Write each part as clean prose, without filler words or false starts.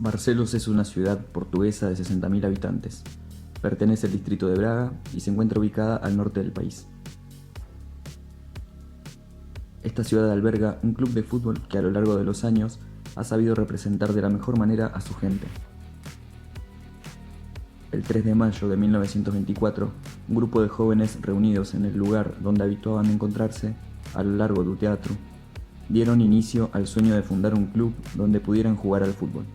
Barcelos es una ciudad portuguesa de 60.000 habitantes. Pertenece al distrito de Braga y se encuentra ubicada al norte del país. Esta ciudad alberga un club de fútbol que a lo largo de los años ha sabido representar de la mejor manera a su gente. El 3 de mayo de 1924, un grupo de jóvenes reunidos en el lugar donde habituaban encontrarse, a lo largo del teatro, dieron inicio al sueño de fundar un club donde pudieran jugar al fútbol.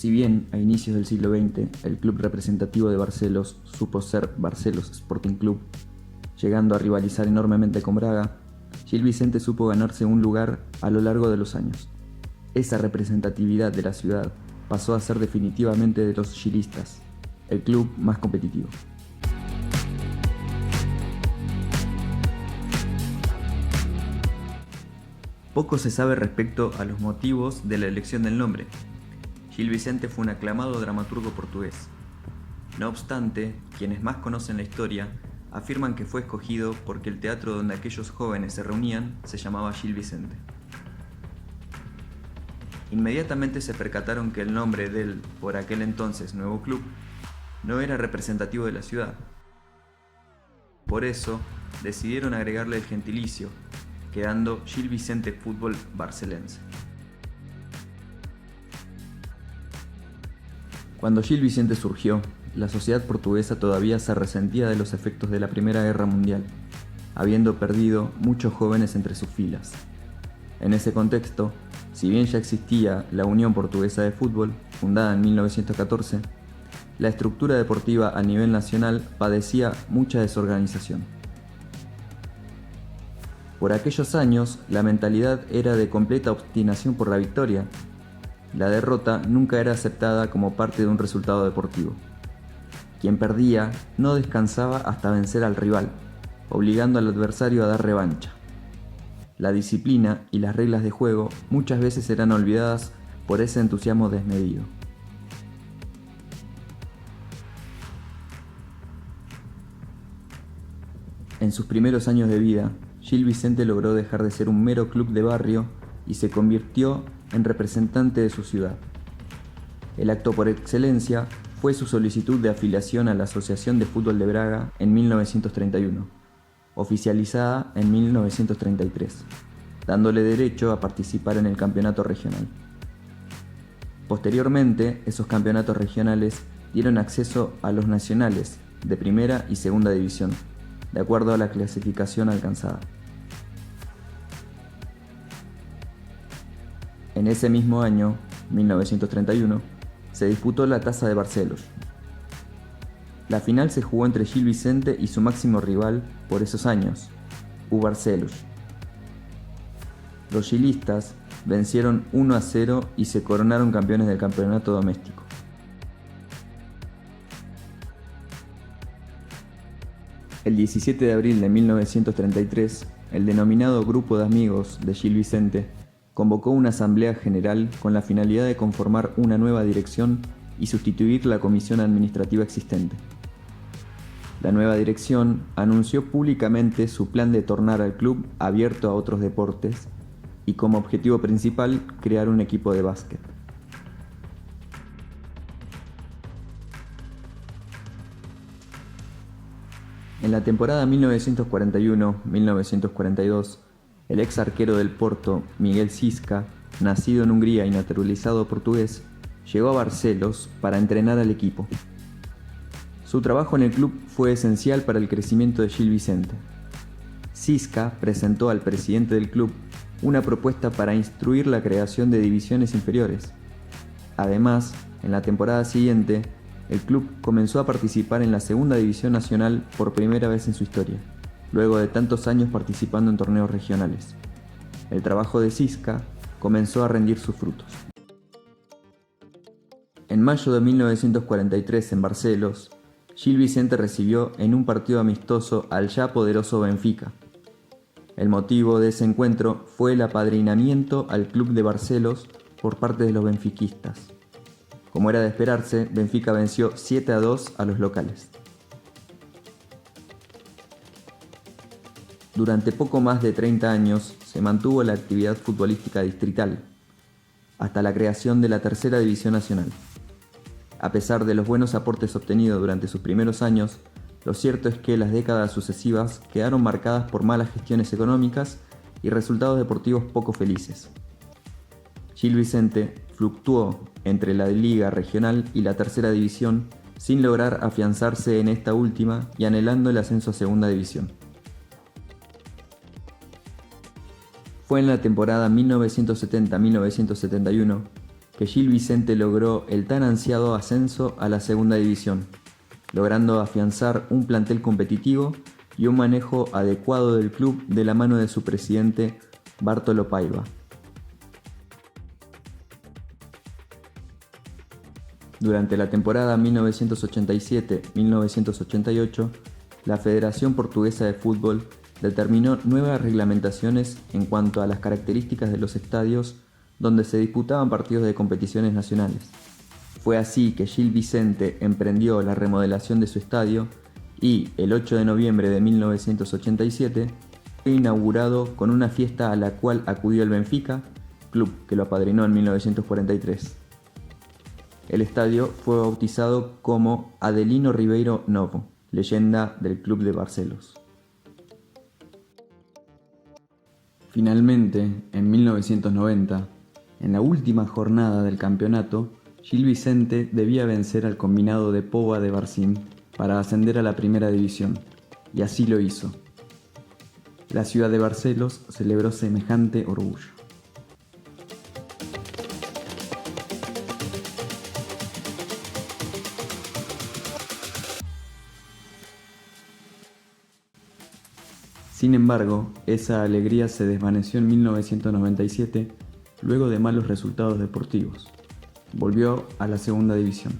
Si bien a inicios del siglo XX el club representativo de Barcelos supo ser Barcelos Sporting Club, llegando a rivalizar enormemente con Braga, Gil Vicente supo ganarse un lugar a lo largo de los años. Esa representatividad de la ciudad pasó a ser definitivamente de los gilistas, el club más competitivo. Poco se sabe respecto a los motivos de la elección del nombre. Gil Vicente fue un aclamado dramaturgo portugués. No obstante, quienes más conocen la historia afirman que fue escogido porque el teatro donde aquellos jóvenes se reunían se llamaba Gil Vicente. Inmediatamente se percataron que el nombre del, por aquel entonces, nuevo club no era representativo de la ciudad. Por eso, decidieron agregarle el gentilicio, quedando Gil Vicente Fútbol Barcelense. Cuando Gil Vicente surgió, la sociedad portuguesa todavía se resentía de los efectos de la Primera Guerra Mundial, habiendo perdido muchos jóvenes entre sus filas. En ese contexto, si bien ya existía la Unión Portuguesa de Fútbol, fundada en 1914, la estructura deportiva a nivel nacional padecía mucha desorganización. Por aquellos años, la mentalidad era de completa obstinación por la victoria. La derrota nunca era aceptada como parte de un resultado deportivo. Quien perdía no descansaba hasta vencer al rival, obligando al adversario a dar revancha. La disciplina y las reglas de juego muchas veces eran olvidadas por ese entusiasmo desmedido. En sus primeros años de vida, Gil Vicente logró dejar de ser un mero club de barrio y se convirtió en representante de su ciudad. El acto por excelencia fue su solicitud de afiliación a la Asociación de Fútbol de Braga en 1931, oficializada en 1933, dándole derecho a participar en el campeonato regional. Posteriormente, esos campeonatos regionales dieron acceso a los nacionales de primera y segunda división, de acuerdo a la clasificación alcanzada. En ese mismo año, 1931, se disputó la Taça de Barcelos. La final se jugó entre Gil Vicente y su máximo rival por esos años, U Barcelos. Los gilistas vencieron 1-0 y se coronaron campeones del campeonato doméstico. El 17 de abril de 1933, el denominado Grupo de Amigos de Gil Vicente convocó una asamblea general con la finalidad de conformar una nueva dirección y sustituir la comisión administrativa existente. La nueva dirección anunció públicamente su plan de tornar al club abierto a otros deportes y como objetivo principal crear un equipo de básquet. En la temporada 1941-1942, el ex arquero del Porto, Miguel Sisca, nacido en Hungría y naturalizado portugués, llegó a Barcelos para entrenar al equipo. Su trabajo en el club fue esencial para el crecimiento de Gil Vicente. Sisca presentó al presidente del club una propuesta para instruir la creación de divisiones inferiores. Además, en la temporada siguiente, el club comenzó a participar en la Segunda División Nacional por primera vez en su historia, luego de tantos años participando en torneos regionales. El trabajo de Sisca comenzó a rendir sus frutos. En mayo de 1943 en Barcelos, Gil Vicente recibió en un partido amistoso al ya poderoso Benfica. El motivo de ese encuentro fue el apadrinamiento al club de Barcelos por parte de los benfiquistas. Como era de esperarse, Benfica venció 7-2 a los locales. Durante poco más de 30 años se mantuvo la actividad futbolística distrital, hasta la creación de la Tercera División Nacional. A pesar de los buenos aportes obtenidos durante sus primeros años, lo cierto es que las décadas sucesivas quedaron marcadas por malas gestiones económicas y resultados deportivos poco felices. Gil Vicente fluctuó entre la Liga Regional y la Tercera División sin lograr afianzarse en esta última y anhelando el ascenso a Segunda División. Fue en la temporada 1970-1971 que Gil Vicente logró el tan ansiado ascenso a la Segunda División, logrando afianzar un plantel competitivo y un manejo adecuado del club de la mano de su presidente Bartolo Paiva. Durante la temporada 1987-1988, la Federación Portuguesa de Fútbol determinó nuevas reglamentaciones en cuanto a las características de los estadios donde se disputaban partidos de competiciones nacionales. Fue así que Gil Vicente emprendió la remodelación de su estadio y, el 8 de noviembre de 1987, fue inaugurado con una fiesta a la cual acudió el Benfica, club que lo apadrinó en 1943. El estadio fue bautizado como Adelino Ribeiro Novo, leyenda del club de Barcelos. Finalmente, en 1990, en la última jornada del campeonato, Gil Vicente debía vencer al combinado de Póvoa de Varzim para ascender a la primera división, y así lo hizo. La ciudad de Barcelos celebró semejante orgullo. Sin embargo, esa alegría se desvaneció en 1997 luego de malos resultados deportivos. Volvió a la segunda división.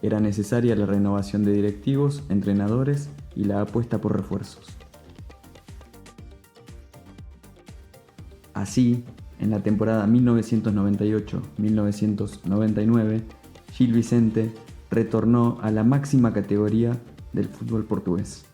Era necesaria la renovación de directivos, entrenadores y la apuesta por refuerzos. Así, en la temporada 1998-1999, Gil Vicente retornó a la máxima categoría del fútbol portugués.